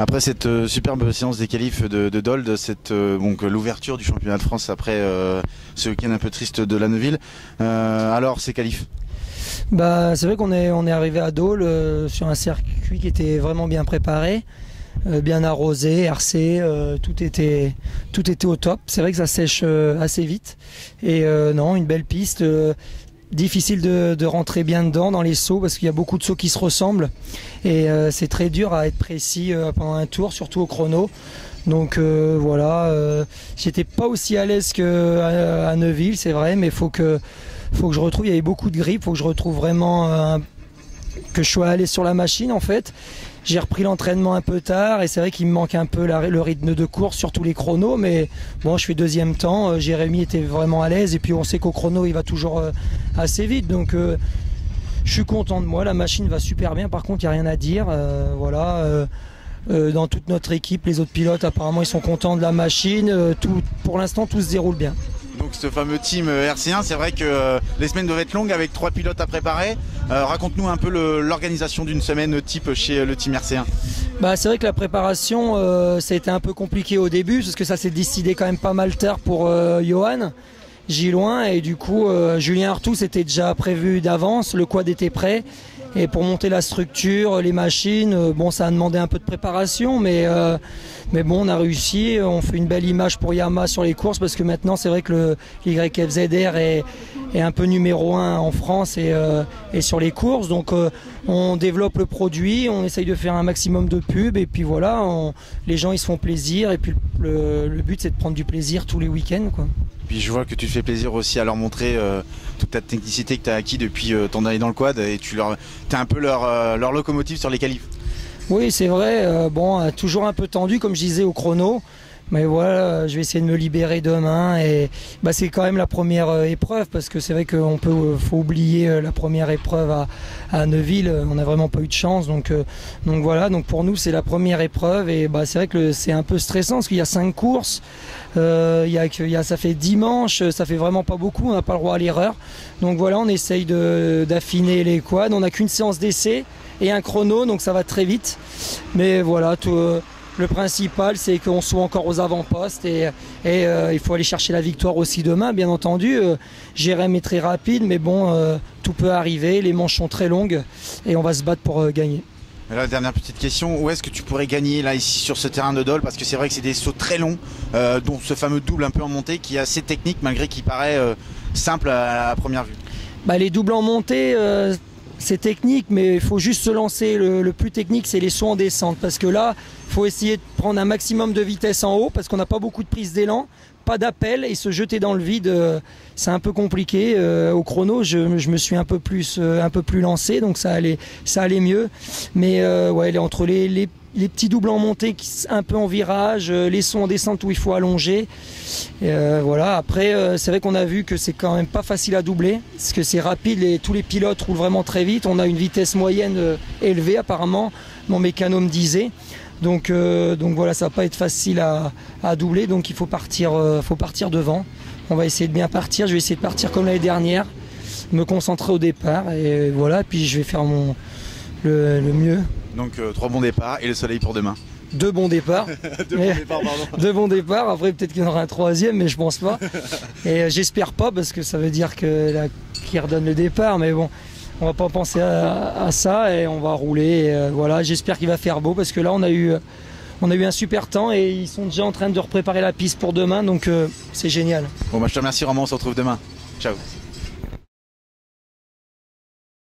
Après cette superbe séance des qualifs de Dole, donc l'ouverture du championnat de France après ce week-end un peu triste de Lanneville, alors ces qualifs? Bah, c'est vrai qu'on est arrivé à Dole sur un circuit qui était vraiment bien préparé, bien arrosé, RC, tout était au top. C'est vrai que ça sèche assez vite et non, une belle piste. Difficile de rentrer bien dedans dans les sauts parce qu'il y a beaucoup de sauts qui se ressemblent et c'est très dur à être précis pendant un tour, surtout au chrono. Donc voilà, j'étais pas aussi à l'aise qu'à Neuville, c'est vrai, mais faut que je retrouve, il y avait beaucoup de grippe, faut que je retrouve vraiment que je sois à l'aise sur la machine en fait. J'ai repris l'entraînement un peu tard et c'est vrai qu'il me manque un peu le rythme de course sur tous les chronos, mais bon, je fais deuxième temps, Jérémy était vraiment à l'aise et puis on sait qu'au chrono il va toujours assez vite, donc je suis content de moi, la machine va super bien, par contre il n'y a rien à dire, voilà. Dans toute notre équipe, les autres pilotes apparemment ils sont contents de la machine, pour l'instant tout se déroule bien. Donc ce fameux team RC1, c'est vrai que les semaines doivent être longues avec 3 pilotes à préparer. Raconte-nous un peu l'organisation d'une semaine type chez le team RC1. Bah, c'est vrai que la préparation, ça a été un peu compliqué au début parce que ça s'est décidé quand même pas mal tard pour Johan Gilloin et du coup Julien Artout c'était déjà prévu d'avance, le quad était prêt. Et pour monter la structure, les machines, bon, ça a demandé un peu de préparation, mais bon, on a réussi. On fait une belle image pour Yamaha sur les courses parce que maintenant, c'est vrai que le YFZR est un peu numéro 1 en France et sur les courses. Donc, on développe le produit, on essaye de faire un maximum de pub et puis voilà, les gens ils se font plaisir et puis le but c'est de prendre du plaisir tous les week-ends, quoi. Puis je vois que tu te fais plaisir aussi à leur montrer toute ta technicité que tu as acquis depuis ton année dans le quad et tu es un peu leur locomotive sur les qualifs. Oui, c'est vrai, bon, toujours un peu tendu comme je disais au chrono, mais voilà, je vais essayer de me libérer demain et bah, c'est quand même la première épreuve parce que c'est vrai qu'on faut oublier la première épreuve à Neuville, on n'a vraiment pas eu de chance, donc voilà, donc pour nous c'est la première épreuve et bah, c'est vrai que c'est un peu stressant parce qu'il y a 5 courses, ça fait 10 manches, ça fait vraiment pas beaucoup, on n'a pas le droit à l'erreur, donc voilà, on essaye d'affiner les quads, on n'a qu'une séance d'essai et un chrono, donc ça va très vite, mais voilà, le principal c'est qu'on soit encore aux avant-postes et il faut aller chercher la victoire aussi demain, bien entendu. Jérémy est très rapide, mais bon, tout peut arriver, les manches sont très longues et on va se battre pour gagner. Et là, dernière petite question, où est-ce que tu pourrais gagner là ici sur ce terrain de Dole? Parce que c'est vrai que c'est des sauts très longs, dont ce fameux double un peu en montée qui est assez technique malgré qu'il paraît simple à première vue. Bah, les doubles en montée, c'est technique, mais il faut juste se lancer. Le plus technique, c'est les sauts en descente. Parce que là, il faut essayer de prendre un maximum de vitesse en haut, parce qu'on n'a pas beaucoup de prise d'élan, pas d'appel, et se jeter dans le vide, c'est un peu compliqué. Au chrono, je me suis un peu plus lancé, donc ça allait mieux. Mais ouais, entre les petits doubles en montée, un peu en virage, les sauts en descente où il faut allonger. Voilà. Après, c'est vrai qu'on a vu que c'est quand même pas facile à doubler, parce que c'est rapide et tous les pilotes roulent vraiment très vite. On a une vitesse moyenne élevée apparemment, mon mécano me disait. Donc voilà, ça va pas être facile à doubler, donc il faut partir devant. On va essayer de bien partir, je vais essayer de partir comme l'année dernière, me concentrer au départ et voilà, puis je vais faire le mieux. Donc 3 bons départs et le soleil pour demain. 2 bons départs. 2 bons départs, pardon. 2 bons départs, après peut-être qu'il y en aura un 3e, mais je pense pas. Et j'espère pas parce que ça veut dire qu'il redonne le départ, mais bon. On va pas penser à ça et on va rouler. Et voilà, j'espère qu'il va faire beau parce que là on a eu un super temps et ils sont déjà en train de préparer la piste pour demain, donc c'est génial. Bon, bah, je te remercie Romain, on se retrouve demain. Ciao.